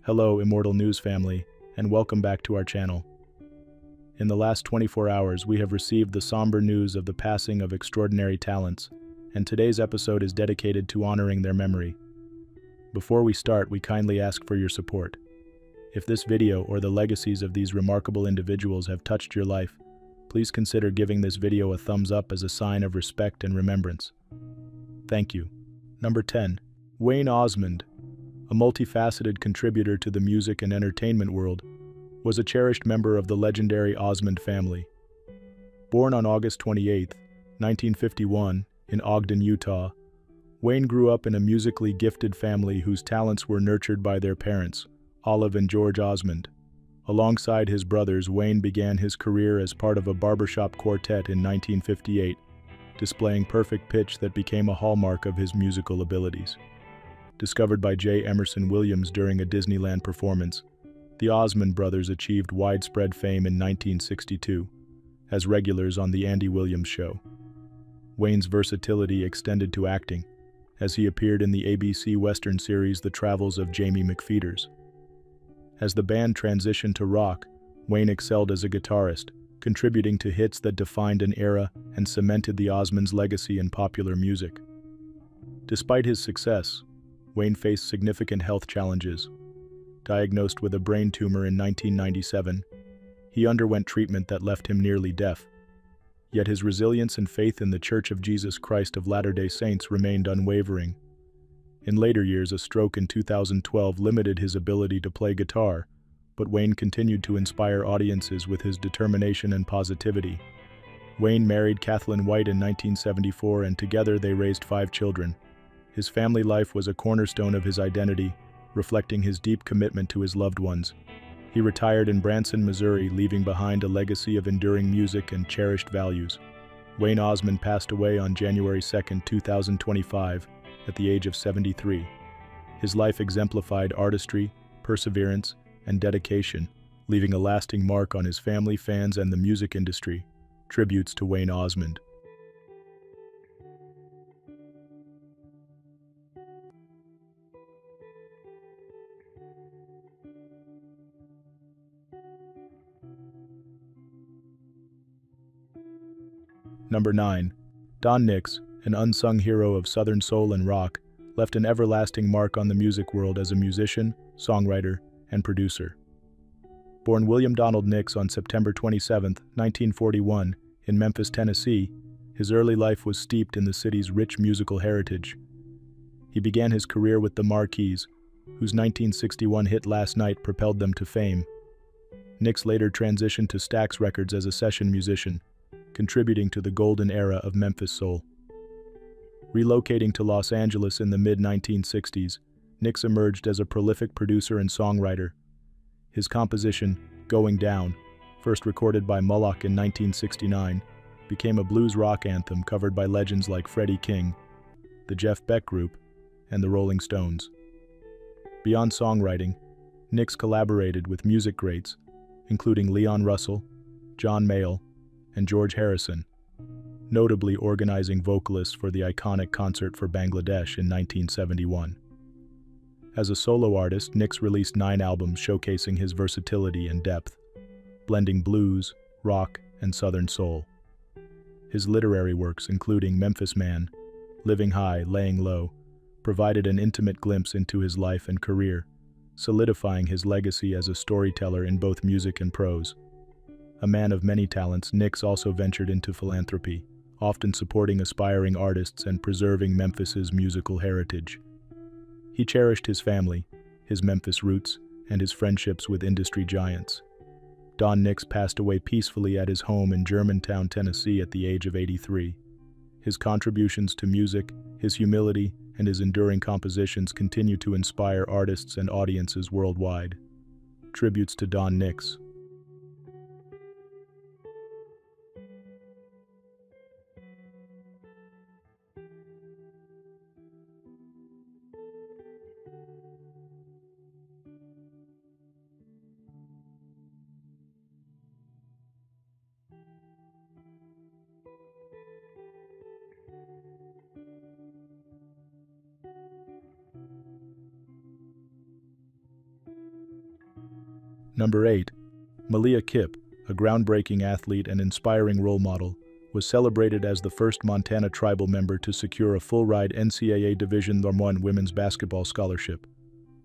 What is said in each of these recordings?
Hello, Immortal News family, and welcome back to our channel. In the last 24 hours, we have received the somber news of the passing of extraordinary talents, and today's episode is dedicated to honoring their memory. Before we start, we kindly ask for your support. If this video or the legacies of these remarkable individuals have touched your life, please consider giving this video a thumbs up as a sign of respect and remembrance. Thank you. Number 10. Wayne Osmond, a multifaceted contributor to the music and entertainment world, was a cherished member of the legendary Osmond family. Born on August 28, 1951, in Ogden, Utah, Wayne grew up in a musically gifted family whose talents were nurtured by their parents, Olive and George Osmond. Alongside his brothers, Wayne began his career as part of a barbershop quartet in 1958, displaying perfect pitch that became a hallmark of his musical abilities. Discovered by J. Emerson Williams during a Disneyland performance, the Osmond brothers achieved widespread fame in 1962 as regulars on The Andy Williams Show. Wayne's versatility extended to acting, as he appeared in the ABC Western series The Travels of Jamie McFeeters. As the band transitioned to rock, Wayne excelled as a guitarist, contributing to hits that defined an era and cemented the Osmonds' legacy in popular music. Despite his success, Wayne faced significant health challenges. Diagnosed with a brain tumor in 1997, he underwent treatment that left him nearly deaf. Yet his resilience and faith in the Church of Jesus Christ of Latter-day Saints remained unwavering. In later years, a stroke in 2012 limited his ability to play guitar, but Wayne continued to inspire audiences with his determination and positivity. Wayne married Kathleen White in 1974, and together they raised 5 children. His family life was a cornerstone of his identity, reflecting his deep commitment to his loved ones. He retired in Branson, Missouri, leaving behind a legacy of enduring music and cherished values. Wayne Osmond passed away on January 2, 2025, at the age of 73. His life exemplified artistry, perseverance, and dedication, leaving a lasting mark on his family, fans, and the music industry. Tributes to Wayne Osmond. Number 9. Don Nix, an unsung hero of Southern soul and rock, left an everlasting mark on the music world as a musician, songwriter, and producer. Born William Donald Nix on September 27, 1941, in Memphis, Tennessee, his early life was steeped in the city's rich musical heritage. He began his career with the Marquis, whose 1961 hit Last Night propelled them to fame. Nix later transitioned to Stax Records as a session musician, contributing to the golden era of Memphis soul. Relocating to Los Angeles in the mid-1960s, Nix emerged as a prolific producer and songwriter. His composition, Going Down, first recorded by Moloch in 1969, became a blues rock anthem covered by legends like Freddie King, the Jeff Beck Group, and the Rolling Stones. Beyond songwriting, Nix collaborated with music greats, including Leon Russell, John Mayall, and George Harrison, notably organizing vocalists for the iconic Concert for Bangladesh in 1971. As a solo artist, Nix released 9 albums showcasing his versatility and depth, blending blues, rock, and Southern soul. His literary works, including Memphis Man, Living High, Laying Low, provided an intimate glimpse into his life and career, solidifying his legacy as a storyteller in both music and prose. A man of many talents, Nix also ventured into philanthropy, often supporting aspiring artists and preserving Memphis's musical heritage. He cherished his family, his Memphis roots, and his friendships with industry giants. Don Nix passed away peacefully at his home in Germantown, Tennessee at the age of 83. His contributions to music, his humility, and his enduring compositions continue to inspire artists and audiences worldwide. Tributes to Don Nix. Number 8. Malia Kip, a groundbreaking athlete and inspiring role model, was celebrated as the first Montana tribal member to secure a full-ride NCAA Division I women's basketball scholarship.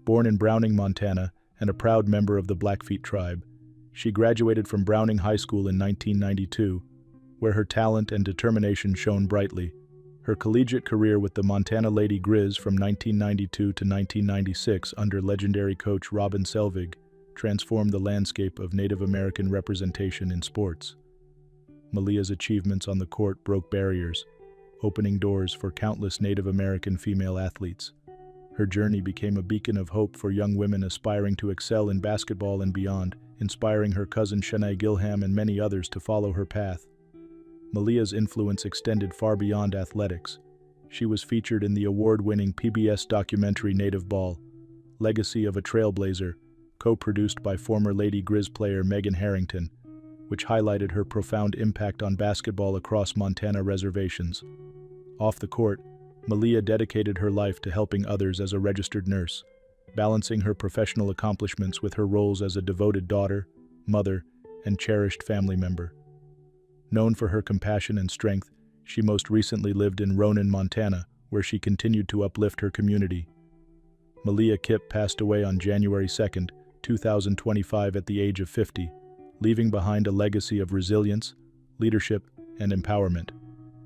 Born in Browning, Montana, and a proud member of the Blackfeet tribe, she graduated from Browning High School in 1992, where her talent and determination shone brightly. Her collegiate career with the Montana Lady Grizz from 1992 to 1996 under legendary coach Robin Selvig transformed the landscape of Native American representation in sports. Malia's achievements on the court broke barriers, opening doors for countless Native American female athletes. Her journey became a beacon of hope for young women aspiring to excel in basketball and beyond, inspiring her cousin Shanae Gilham and many others to follow her path. Malia's influence extended far beyond athletics. She was featured in the award-winning PBS documentary Native Ball, Legacy of a Trailblazer, co-produced by former Lady Grizz player Megan Harrington, which highlighted her profound impact on basketball across Montana reservations. Off the court, Malia dedicated her life to helping others as a registered nurse, balancing her professional accomplishments with her roles as a devoted daughter, mother, and cherished family member. Known for her compassion and strength, she most recently lived in Ronan, Montana, where she continued to uplift her community. Malia Kip passed away on January 2, 2025 at the age of 50, leaving behind a legacy of resilience, leadership, and empowerment.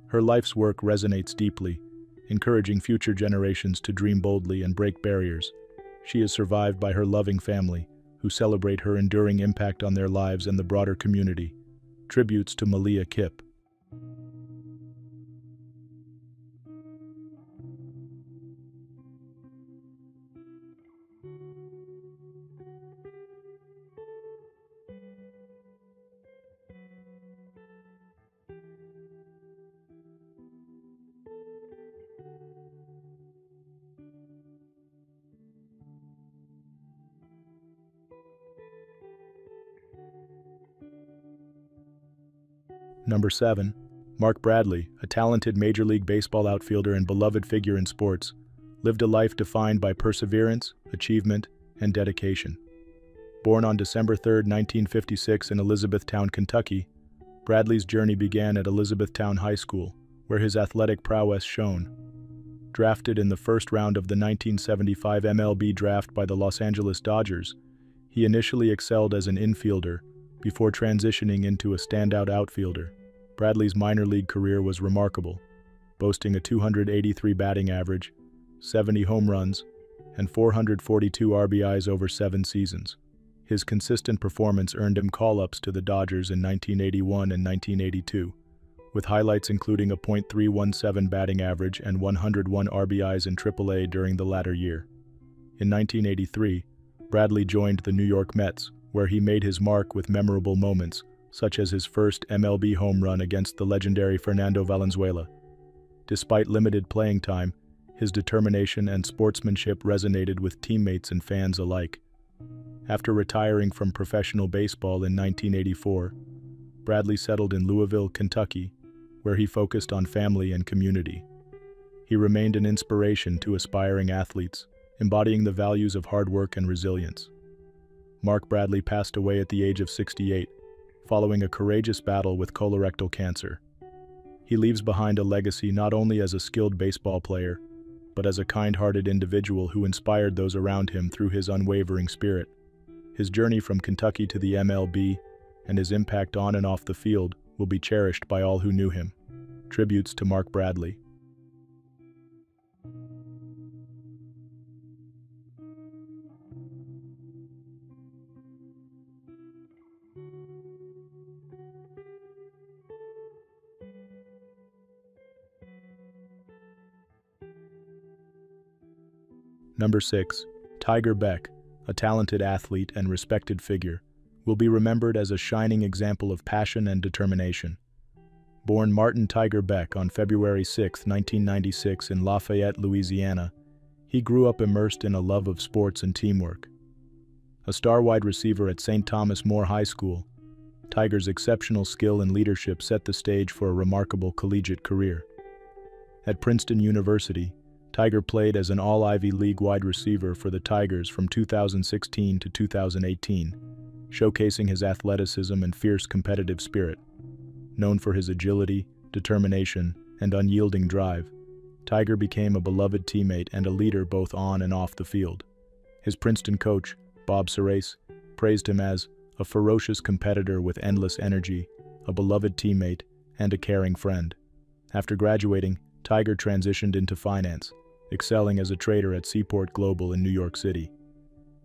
Her life's work resonates deeply, encouraging future generations to dream boldly and break barriers. She is survived by her loving family, who celebrate her enduring impact on their lives and the broader community. Tributes to Malia Kip. Number 7. Mark Bradley, a talented Major League Baseball outfielder and beloved figure in sports, lived a life defined by perseverance, achievement, and dedication. Born on December 3, 1956 in Elizabethtown, Kentucky, Bradley's journey began at Elizabethtown High School, where his athletic prowess shone. Drafted in the first round of the 1975 MLB draft by the Los Angeles Dodgers, he initially excelled as an infielder before transitioning into a standout outfielder. Bradley's minor league career was remarkable, boasting a 283 batting average, 70 home runs, and 442 RBIs over 7 seasons. His consistent performance earned him call-ups to the Dodgers in 1981 and 1982, with highlights including a .317 batting average and 101 RBIs in AAA during the latter year. In 1983, Bradley joined the New York Mets, where he made his mark with memorable moments, such as his first MLB home run against the legendary Fernando Valenzuela. Despite limited playing time, his determination and sportsmanship resonated with teammates and fans alike. After retiring from professional baseball in 1984, Bradley settled in Louisville, Kentucky, where he focused on family and community. He remained an inspiration to aspiring athletes, embodying the values of hard work and resilience. Mark Bradley passed away at the age of 68, following a courageous battle with colorectal cancer. He leaves behind a legacy not only as a skilled baseball player, but as a kind-hearted individual who inspired those around him through his unwavering spirit. His journey from Kentucky to the MLB and his impact on and off the field will be cherished by all who knew him. Tributes to Mark Bradley. Number 6. Tiger Beck, a talented athlete and respected figure, will be remembered as a shining example of passion and determination. Born Martin Tiger Beck on February 6, 1996 in Lafayette, Louisiana, he grew up immersed in a love of sports and teamwork. A star wide receiver at St. Thomas More High School, Tiger's exceptional skill and leadership set the stage for a remarkable collegiate career. At Princeton University, Tiger played as an All-Ivy League wide receiver for the Tigers from 2016 to 2018, showcasing his athleticism and fierce competitive spirit. Known for his agility, determination, and unyielding drive, Tiger became a beloved teammate and a leader both on and off the field. His Princeton coach, Bob Serace, praised him as a ferocious competitor with endless energy, a beloved teammate, and a caring friend. After graduating, Tiger transitioned into finance, excelling as a trader at Seaport Global in New York City.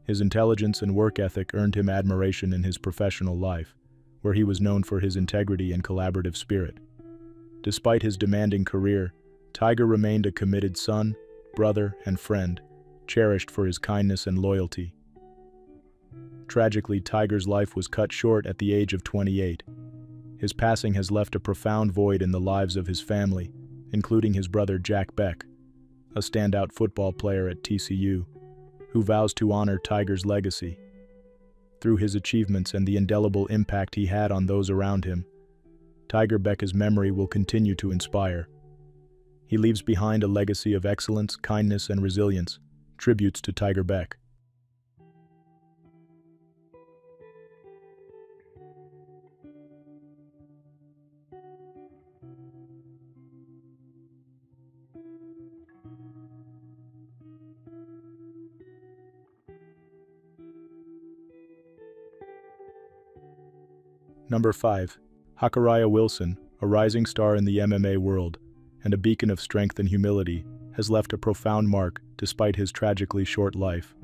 His intelligence and work ethic earned him admiration in his professional life, where he was known for his integrity and collaborative spirit. Despite his demanding career, Tiger remained a committed son, brother, and friend, cherished for his kindness and loyalty. Tragically, Tiger's life was cut short at the age of 28. His passing has left a profound void in the lives of his family, including his brother Jack Beck, a standout football player at TCU, who vows to honor Tiger's legacy. Through his achievements and the indelible impact he had on those around him, Tiger Beck's memory will continue to inspire. He leaves behind a legacy of excellence, kindness, and resilience, tributes to Tiger Beck. Number 5. Hakkara Wilson, a rising star in the MMA world and a beacon of strength and humility, has left a profound mark despite his tragically short life.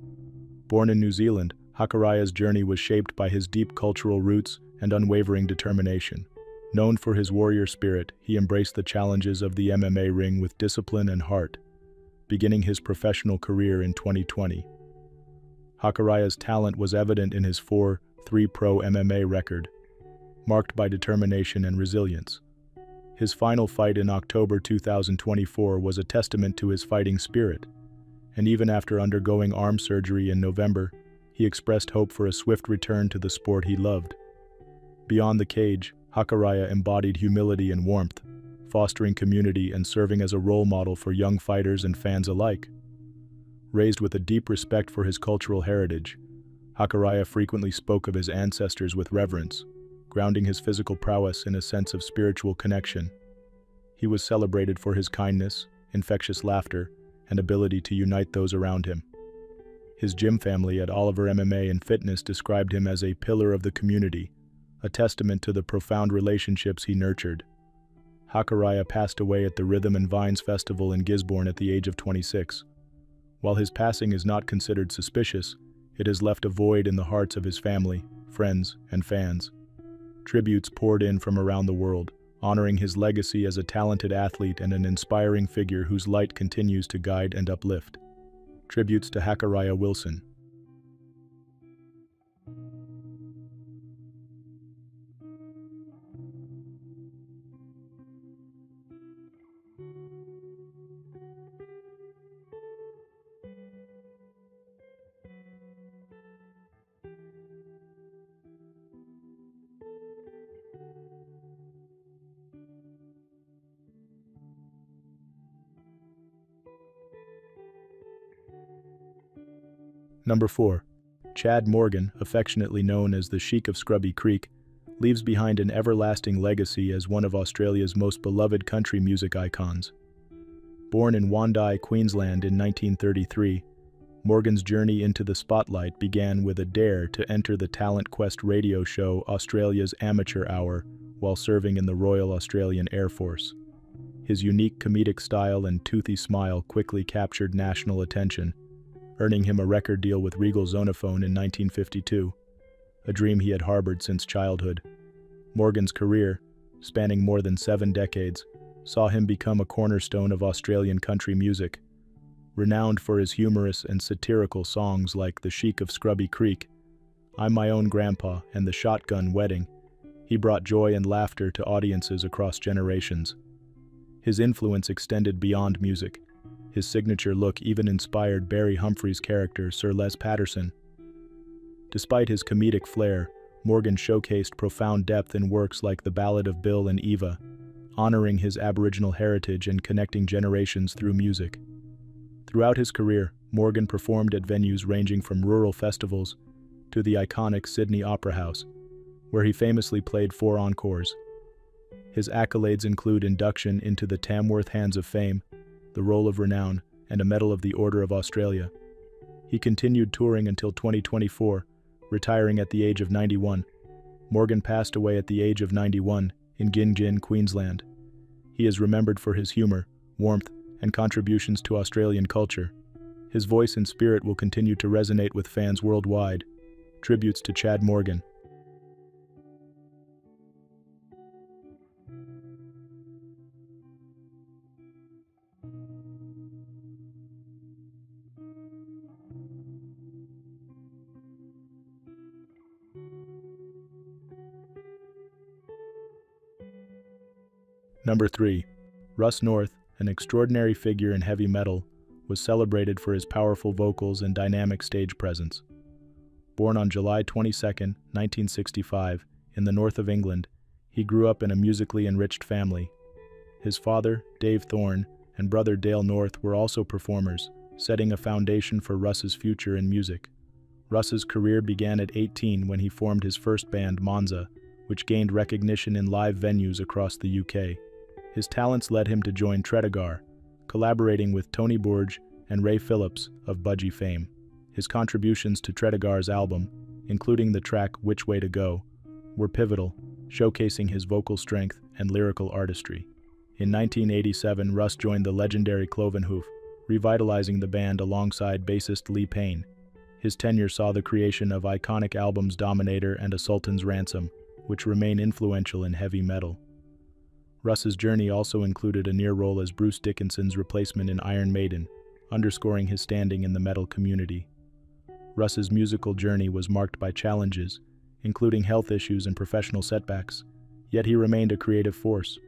Born in New Zealand, Hakkara's journey was shaped by his deep cultural roots and unwavering determination. Known for his warrior spirit, he embraced the challenges of the MMA ring with discipline and heart, beginning his professional career in 2020. Hakkara's talent was evident in his 4-3 pro MMA record, marked by determination and resilience. His final fight in October 2024 was a testament to his fighting spirit, and even after undergoing arm surgery in November, he expressed hope for a swift return to the sport he loved. Beyond the cage, Hakkara embodied humility and warmth, fostering community and serving as a role model for young fighters and fans alike. Raised with a deep respect for his cultural heritage, Hakkara frequently spoke of his ancestors with reverence, grounding his physical prowess in a sense of spiritual connection. He was celebrated for his kindness, infectious laughter, and ability to unite those around him. His gym family at Oliver MMA and Fitness described him as a pillar of the community, a testament to the profound relationships he nurtured. Hakkara passed away at the Rhythm and Vines Festival in Gisborne at the age of 26. While his passing is not considered suspicious, it has left a void in the hearts of his family, friends, and fans. Tributes poured in from around the world, honoring his legacy as a talented athlete and an inspiring figure whose light continues to guide and uplift. Tributes to Hakkara Wilson. Number 4. Chad Morgan, affectionately known as the Sheik of Scrubby Creek, leaves behind an everlasting legacy as one of Australia's most beloved country music icons. Born in Wandai, Queensland in 1933, Morgan's journey into the spotlight began with a dare to enter the Talent Quest radio show Australia's Amateur Hour while serving in the Royal Australian Air Force. His unique comedic style and toothy smile quickly captured national attention, earning him a record deal with Regal Zonophone in 1952, a dream he had harbored since childhood. Morgan's career, spanning more than 7 decades, saw him become a cornerstone of Australian country music. Renowned for his humorous and satirical songs like The Sheik of Scrubby Creek, I'm My Own Grandpa, and The Shotgun Wedding, he brought joy and laughter to audiences across generations. His influence extended beyond music. His signature look even inspired Barry Humphrey's character Sir Les Patterson. Despite his comedic flair, Morgan showcased profound depth in works like The Ballad of Bill and Eva, honoring his Aboriginal heritage and connecting generations through music. Throughout his career, Morgan performed at venues ranging from rural festivals to the iconic Sydney Opera House, where he famously played 4 encores. His accolades include induction into the Tamworth Hands of Fame, the Roll of Renown, and a Medal of the Order of Australia. He continued touring until 2024, retiring at the age of 91. Morgan passed away at the age of 91 in Gingin, Queensland. He is remembered for his humor, warmth, and contributions to Australian culture. His voice and spirit will continue to resonate with fans worldwide. Tributes to Chad Morgan. Number 3. Russ North, an extraordinary figure in heavy metal, was celebrated for his powerful vocals and dynamic stage presence. Born on July 22, 1965, in the north of England, he grew up in a musically enriched family. His father, Dave Thorne, and brother Dale North were also performers, setting a foundation for Russ's future in music. Russ's career began at 18 when he formed his first band, Monza, which gained recognition in live venues across the UK. His talents led him to join TodaY, collaborating with Tony Burge and Ray Phillips of Budgie fame. His contributions to TodaY's album, including the track Which Way to Go, were pivotal, showcasing his vocal strength and lyrical artistry. In 1987, Russ joined the legendary Cloven Hoof, revitalizing the band alongside bassist Lee Payne. His tenure saw the creation of iconic albums Dominator and A Sultan's Ransom, which remain influential in heavy metal. Russ's journey also included a near role as Bruce Dickinson's replacement in Iron Maiden, underscoring his standing in the metal community. Russ's musical journey was marked by challenges, including health issues and professional setbacks, yet he remained a creative force.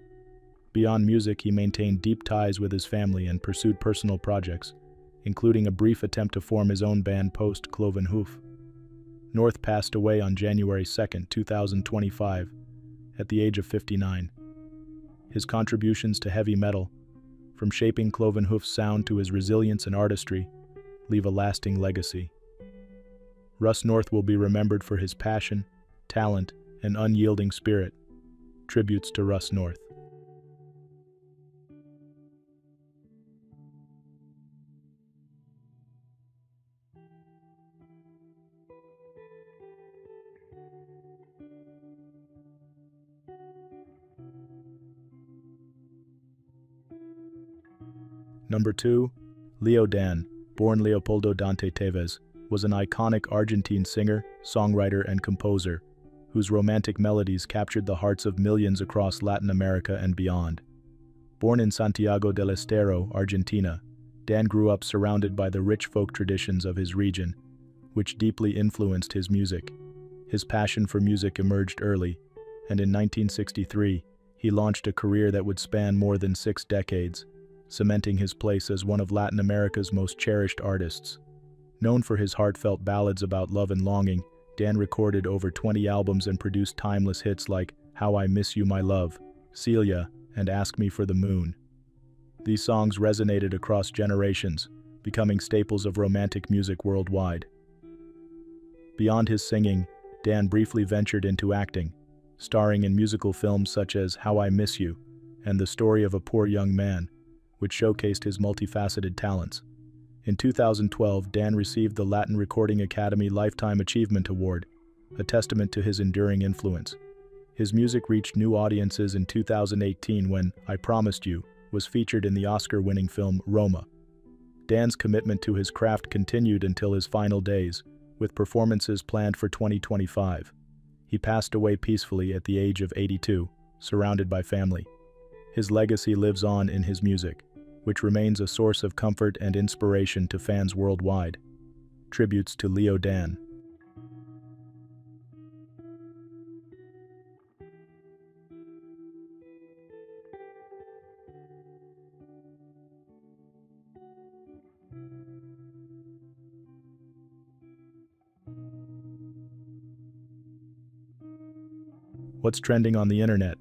Beyond music, he maintained deep ties with his family and pursued personal projects, including a brief attempt to form his own band post-Cloven Hoof. North passed away on January 2, 2025, at the age of 59. His contributions to heavy metal, from shaping Cloven Hoof's sound to his resilience and artistry, leave a lasting legacy. Russ North will be remembered for his passion, talent, and unyielding spirit. Tributes to Russ North. Number 2. Leo Dan, born Leopoldo Dante Tevez, was an iconic Argentine singer, songwriter, and composer, whose romantic melodies captured the hearts of millions across Latin America and beyond. Born in Santiago del Estero, Argentina, Dan grew up surrounded by the rich folk traditions of his region, which deeply influenced his music. His passion for music emerged early, and in 1963, he launched a career that would span more than 6 decades, cementing his place as one of Latin America's most cherished artists. Known for his heartfelt ballads about love and longing, Dan recorded over 20 albums and produced timeless hits like How I Miss You My Love, Celia, and Ask Me for the Moon. These songs resonated across generations, becoming staples of romantic music worldwide. Beyond his singing, Dan briefly ventured into acting, starring in musical films such as How I Miss You and The Story of a Poor Young Man, which showcased his multifaceted talents. In 2012, Dan received the Latin Recording Academy Lifetime Achievement Award, a testament to his enduring influence. His music reached new audiences in 2018 when I Promised You was featured in the Oscar-winning film Roma. Dan's commitment to his craft continued until his final days, with performances planned for 2025. He passed away peacefully at the age of 82, surrounded by family. His legacy lives on in his music, which remains a source of comfort and inspiration to fans worldwide. Tributes to Leo Dan. What's trending on the internet?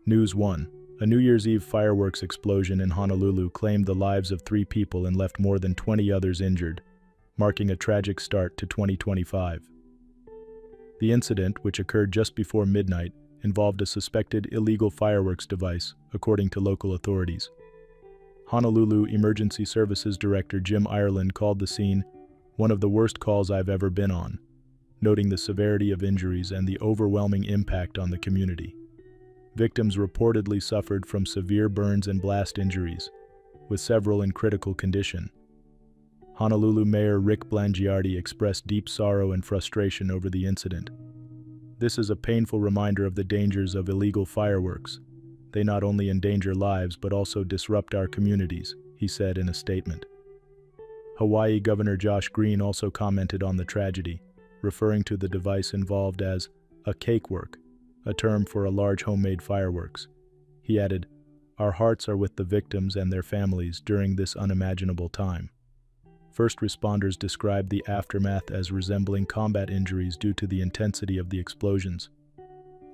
News 1. A New Year's Eve fireworks explosion in Honolulu claimed the lives of 3 people and left more than 20 others injured. marking a tragic start to 2025. The incident, which occurred just before midnight, involved a suspected illegal fireworks device, according to local authorities. Honolulu Emergency Services Director Jim Ireland called the scene one of the worst calls I've ever been on, noting the severity of injuries and the overwhelming impact on the community. Victims reportedly suffered from severe burns and blast injuries, with several in critical condition. Honolulu Mayor Rick Blangiardi expressed deep sorrow and frustration over the incident. "This is a painful reminder of the dangers of illegal fireworks. They not only endanger lives but also disrupt our communities," he said in a statement. Hawaii Governor Josh Green also commented on the tragedy, referring to the device involved as a cakework, a term for a large homemade fireworks. He added, "Our hearts are with the victims and their families during this unimaginable time." First responders described the aftermath as resembling combat injuries due to the intensity of the explosions.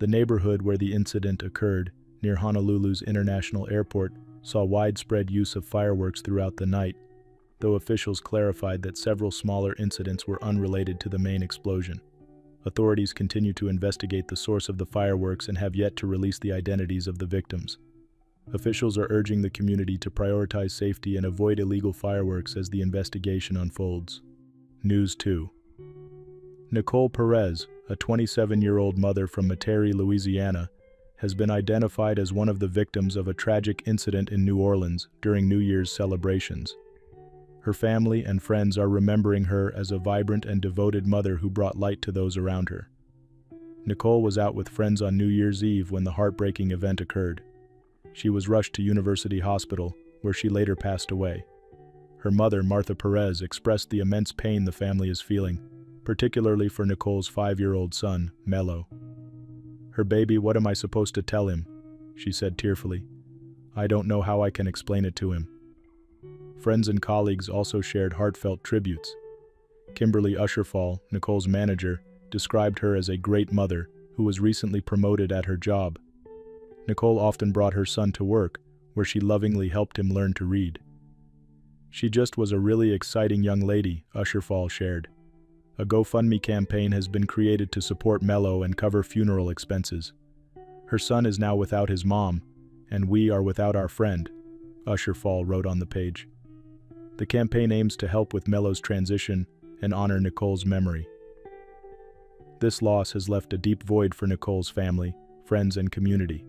The neighborhood where the incident occurred, near Honolulu's International Airport, saw widespread use of fireworks throughout the night, though officials clarified that several smaller incidents were unrelated to the main explosion. Authorities continue to investigate the source of the fireworks and have yet to release the identities of the victims. Officials are urging the community to prioritize safety and avoid illegal fireworks as the investigation unfolds. News 2. Nicole Perez, a 27-year-old mother from Metairie, Louisiana, has been identified as one of the victims of a tragic incident in New Orleans during New Year's celebrations. Her family and friends are remembering her as a vibrant and devoted mother who brought light to those around her. Nicole was out with friends on New Year's Eve when the heartbreaking event occurred. She was rushed to University Hospital, where she later passed away. Her mother, Martha Perez, expressed the immense pain the family is feeling, particularly for Nicole's 5-year-old son, Melo. "Her baby, what am I supposed to tell him?" she said tearfully. "I don't know how I can explain it to him." Friends and colleagues also shared heartfelt tributes. Kimberly Usherfall, Nicole's manager, described her as a great mother who was recently promoted at her job. Nicole often brought her son to work, where she lovingly helped him learn to read. "She just was a really exciting young lady," Usherfall shared. A GoFundMe campaign has been created to support Melo and cover funeral expenses. "Her son is now without his mom, and we are without our friend," Usherfall wrote on the page. The campaign aims to help with Melo's transition and honor Nicole's memory. This loss has left a deep void for Nicole's family, friends, and community.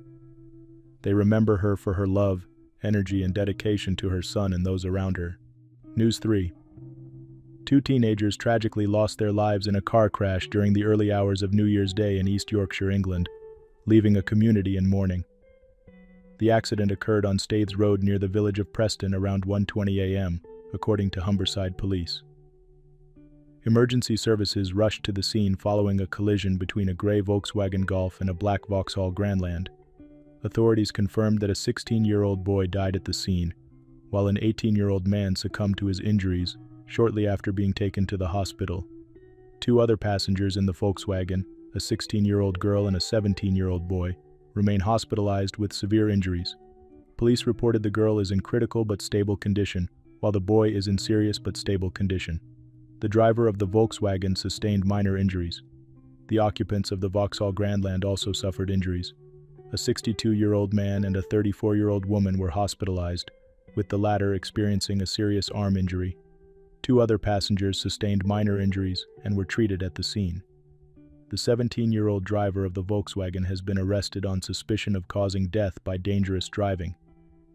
They remember her for her love, energy, and dedication to her son and those around her. News 3. 2 teenagers tragically lost their lives in a car crash during the early hours of New Year's Day in East Yorkshire, England, leaving a community in mourning. The accident occurred on Staithes Road near the village of Preston around 1:20 a.m., according to Humberside Police. Emergency services rushed to the scene following a collision between a gray Volkswagen Golf and a black Vauxhall Grandland. Authorities confirmed that a 16-year-old boy died at the scene, while an 18-year-old man succumbed to his injuries shortly after being taken to the hospital. 2 other passengers in the Volkswagen, a 16-year-old girl and a 17-year-old boy, remain hospitalized with severe injuries. Police reported the girl is in critical but stable condition, while the boy is in serious but stable condition. The driver of the Volkswagen sustained minor injuries. The occupants of the Vauxhall Grandland also suffered injuries. A 62-year-old man and a 34-year-old woman were hospitalized, with the latter experiencing a serious arm injury. 2 other passengers sustained minor injuries and were treated at the scene. The 17-year-old driver of the Volkswagen has been arrested on suspicion of causing death by dangerous driving.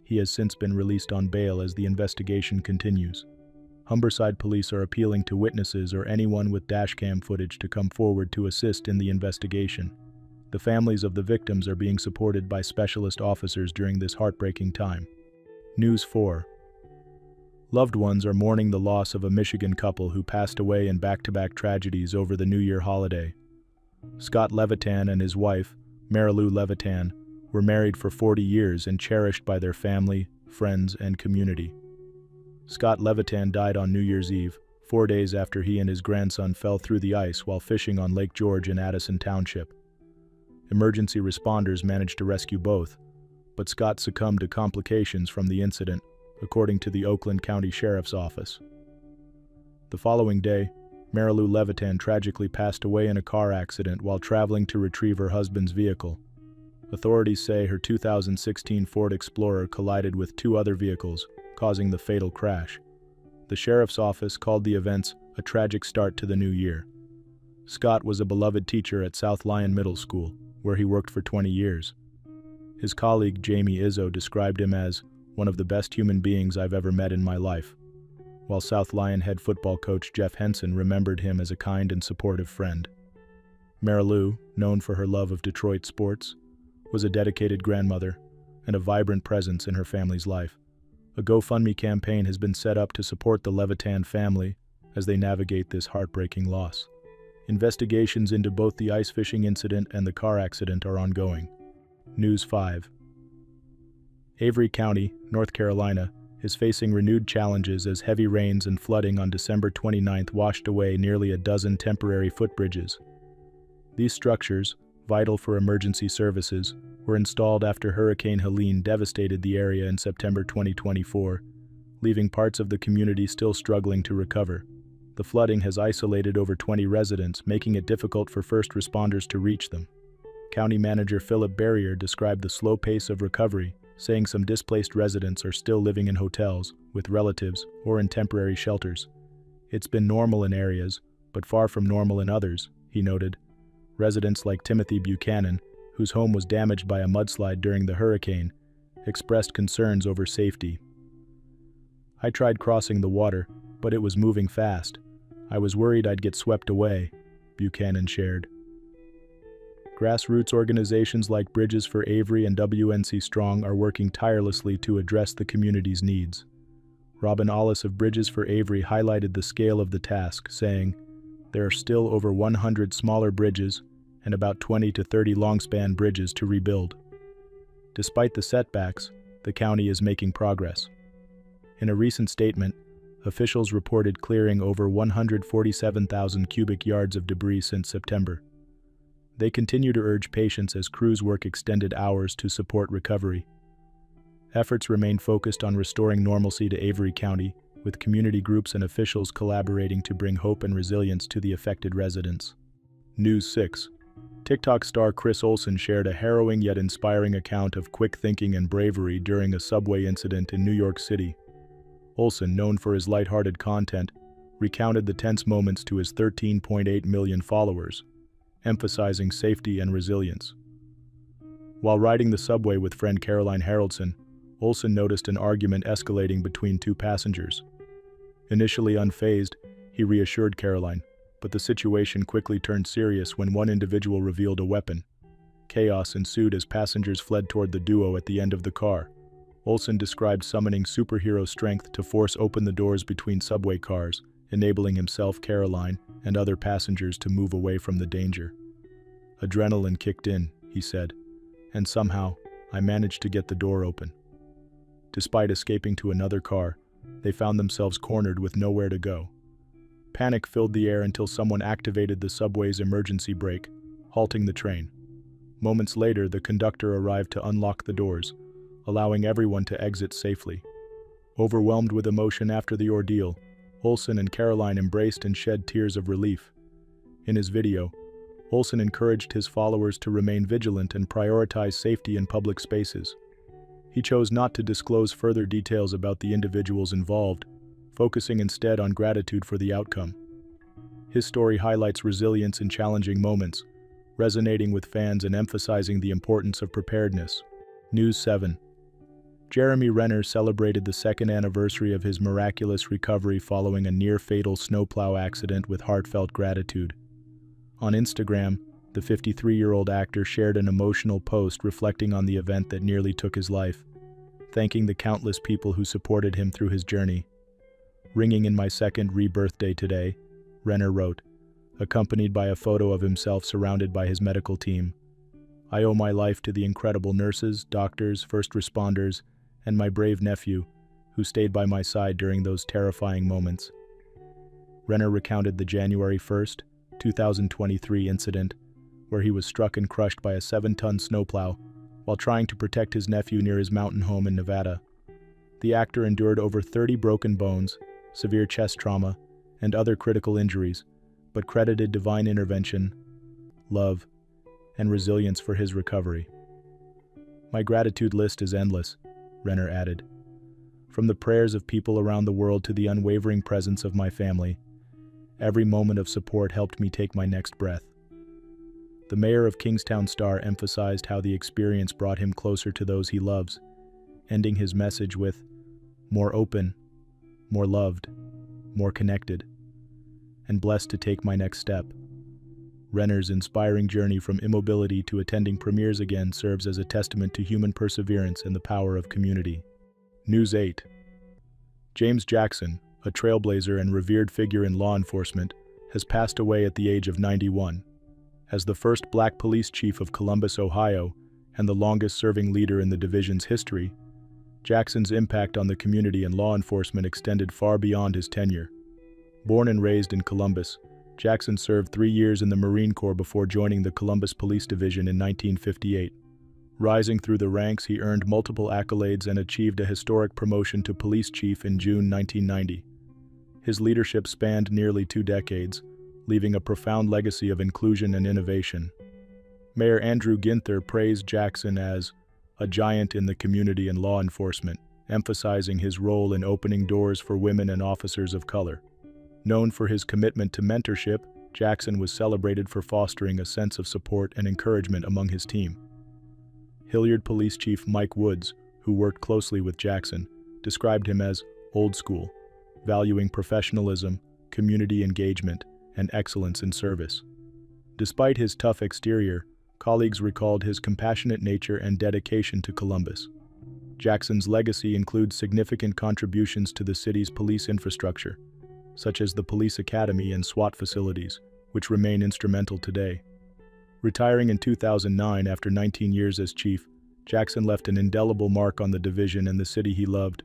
He has since been released on bail as the investigation continues. Humberside Police are appealing to witnesses or anyone with dashcam footage to come forward to assist in the investigation. The families of the victims are being supported by specialist officers during this heartbreaking time. News 4. Loved ones are mourning the loss of a Michigan couple who passed away in back-to-back tragedies over the New Year holiday. Scott Levitan and his wife, Marilu Levitan, were married for 40 years and cherished by their family, friends, and community. Scott Levitan died on New Year's Eve, 4 days after he and his grandson fell through the ice while fishing on Lake George in Addison Township. Emergency responders managed to rescue both, but Scott succumbed to complications from the incident, according to the Oakland County Sheriff's Office. The following day, Marilu Levitan tragically passed away in a car accident while traveling to retrieve her husband's vehicle. Authorities say her 2016 Ford Explorer collided with two other vehicles, causing the fatal crash. The sheriff's office called the events a tragic start to the new year. Scott was a beloved teacher at South Lyon Middle School, where he worked for 20 years. His colleague Jamie Izzo described him as one of the best human beings I've ever met in my life, while South Lyon head football coach Jeff Henson remembered him as a kind and supportive friend. Marilu, known for her love of Detroit sports, was a dedicated grandmother and a vibrant presence in her family's life. A GoFundMe campaign has been set up to support the Levitan family as they navigate this heartbreaking loss. Investigations into both the ice fishing incident and the car accident are ongoing. News 5. Avery County, North Carolina, is facing renewed challenges as heavy rains and flooding on December 29th washed away nearly a dozen temporary footbridges. These structures, vital for emergency services, were installed after Hurricane Helene devastated the area in September 2024, leaving parts of the community still struggling to recover. The flooding has isolated over 20 residents, making it difficult for first responders to reach them. County Manager Philip Barrier described the slow pace of recovery, saying some displaced residents are still living in hotels, with relatives, or in temporary shelters. It's been normal in areas, but far from normal in others, he noted. Residents like Timothy Buchanan, whose home was damaged by a mudslide during the hurricane, expressed concerns over safety. "I tried crossing the water, but it was moving fast. I was worried I'd get swept away," Buchanan shared. Grassroots organizations like Bridges for Avery and WNC Strong are working tirelessly to address the community's needs. Robin Ollis of Bridges for Avery highlighted the scale of the task, saying, "There are still over 100 smaller bridges and about 20 to 30 long-span bridges to rebuild." Despite the setbacks, the county is making progress. In a recent statement, officials reported clearing over 147,000 cubic yards of debris since September. They continue to urge patience as crews work extended hours to support recovery. Efforts remain focused on restoring normalcy to Avery County, with community groups and officials collaborating to bring hope and resilience to the affected residents. News 6. TikTok star Chris Olsen shared a harrowing yet inspiring account of quick thinking and bravery during a subway incident in New York City. Olsen, known for his lighthearted content, recounted the tense moments to his 13.8 million followers, emphasizing safety and resilience. While riding the subway with friend Caroline Haroldson, Olsen noticed an argument escalating between two passengers. Initially unfazed, he reassured Caroline, but the situation quickly turned serious when one individual revealed a weapon. Chaos ensued as passengers fled toward the duo at the end of the car. Olsen described summoning superhero strength to force open the doors between subway cars, enabling himself, Caroline, and other passengers to move away from the danger. "Adrenaline kicked in," he said, "and somehow, I managed to get the door open." Despite escaping to another car, they found themselves cornered with nowhere to go. Panic filled the air until someone activated the subway's emergency brake, halting the train. Moments later, the conductor arrived to unlock the doors, allowing everyone to exit safely. Overwhelmed with emotion after the ordeal, Olsen and Caroline embraced and shed tears of relief. In his video, Olsen encouraged his followers to remain vigilant and prioritize safety in public spaces. He chose not to disclose further details about the individuals involved, focusing instead on gratitude for the outcome. His story highlights resilience in challenging moments, resonating with fans and emphasizing the importance of preparedness. News 7. Jeremy Renner celebrated the second anniversary of his miraculous recovery following a near-fatal snowplow accident with heartfelt gratitude. On Instagram, the 53-year-old actor shared an emotional post reflecting on the event that nearly took his life, thanking the countless people who supported him through his journey. "Ringing in my second rebirthday today," Renner wrote, accompanied by a photo of himself surrounded by his medical team. "I owe my life to the incredible nurses, doctors, first responders, and my brave nephew, who stayed by my side during those terrifying moments." Renner recounted the January 1, 2023 incident, where he was struck and crushed by a 7-ton snowplow while trying to protect his nephew near his mountain home in Nevada. The actor endured over 30 broken bones, severe chest trauma, and other critical injuries, but credited divine intervention, love, and resilience for his recovery. "My gratitude list is endless," Renner added. "From the prayers of people around the world to the unwavering presence of my family, every moment of support helped me take my next breath." The mayor of Kingstown Star emphasized how the experience brought him closer to those he loves, ending his message with, "More open, more loved, more connected, and blessed to take my next step." Renner's inspiring journey from immobility to attending premieres again serves as a testament to human perseverance and the power of community. News 8. James Jackson, a trailblazer and revered figure in law enforcement, has passed away at the age of 91. As the first black police chief of Columbus, Ohio, and the longest-serving leader in the division's history, Jackson's impact on the community and law enforcement extended far beyond his tenure. Born and raised in Columbus, Jackson served 3 years in the Marine Corps before joining the Columbus Police Division in 1958. Rising through the ranks, he earned multiple accolades and achieved a historic promotion to police chief in June 1990. His leadership spanned nearly 2 decades, leaving a profound legacy of inclusion and innovation. Mayor Andrew Ginther praised Jackson as a giant in the community and law enforcement, emphasizing his role in opening doors for women and officers of color. Known for his commitment to mentorship, Jackson was celebrated for fostering a sense of support and encouragement among his team. Hilliard Police Chief Mike Woods, who worked closely with Jackson, described him as old school, valuing professionalism, community engagement, and excellence in service. Despite his tough exterior, colleagues recalled his compassionate nature and dedication to Columbus. Jackson's legacy includes significant contributions to the city's police infrastructure, such as the police academy and SWAT facilities, which remain instrumental today. Retiring in 2009 after 19 years as chief, Jackson left an indelible mark on the division and the city he loved.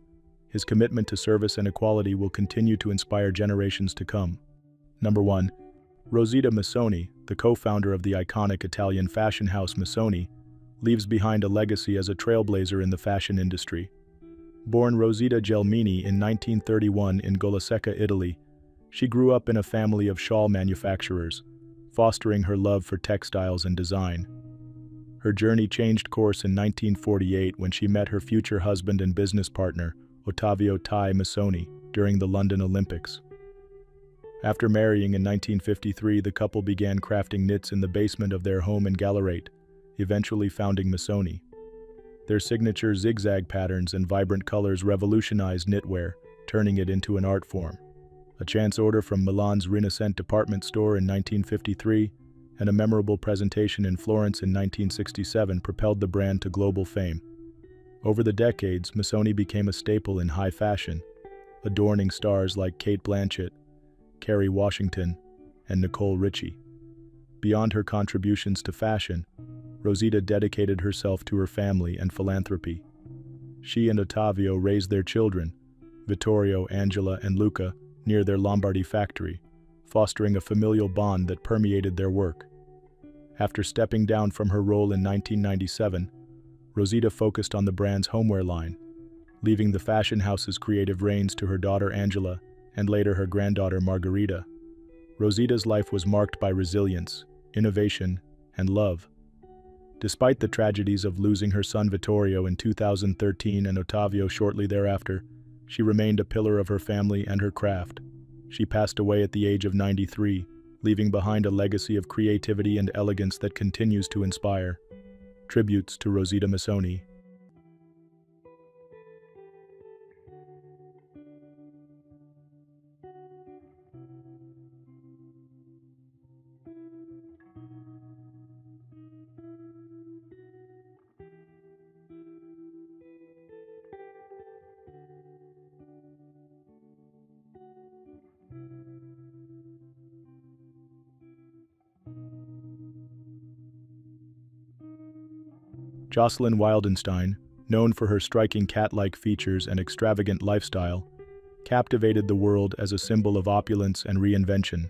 His commitment to service and equality will continue to inspire generations to come. Number 1. Rosita Mason, the co-founder of the iconic Italian fashion house Mason, leaves behind a legacy as a trailblazer in the fashion industry. Born Rosita Gelmini in 1931 in Golasecca, Italy, she grew up in a family of shawl manufacturers, fostering her love for textiles and design. Her journey changed course in 1948 when she met her future husband and business partner, Ottavio Tai Masoni, during the London Olympics. After marrying in 1953, the couple began crafting knits in the basement of their home in Gallarate, eventually founding Masoni. Their signature zigzag patterns and vibrant colors revolutionized knitwear, turning it into an art form. A chance order from Milan's Rinascente department store in 1953 and a memorable presentation in Florence in 1967 propelled the brand to global fame. Over the decades, Masoni became a staple in high fashion, adorning stars like Cate Blanchett, Kerry Washington, and Nicole Richie. Beyond her contributions to fashion, Rosita dedicated herself to her family and philanthropy. She and Ottavio raised their children, Vittorio, Angela, and Luca, near their Lombardy factory, fostering a familial bond that permeated their work. After stepping down from her role in 1997, Rosita focused on the brand's homeware line, leaving the fashion house's creative reins to her daughter Angela and later her granddaughter Margarita. Rosita's life was marked by resilience, innovation, and love. Despite the tragedies of losing her son Vittorio in 2013 and Ottavio shortly thereafter, she remained a pillar of her family and her craft. She passed away at the age of 93, leaving behind a legacy of creativity and elegance that continues to inspire. Tributes to Rosita Mason. Jocelyn Wildenstein, known for her striking cat-like features and extravagant lifestyle, captivated the world as a symbol of opulence and reinvention.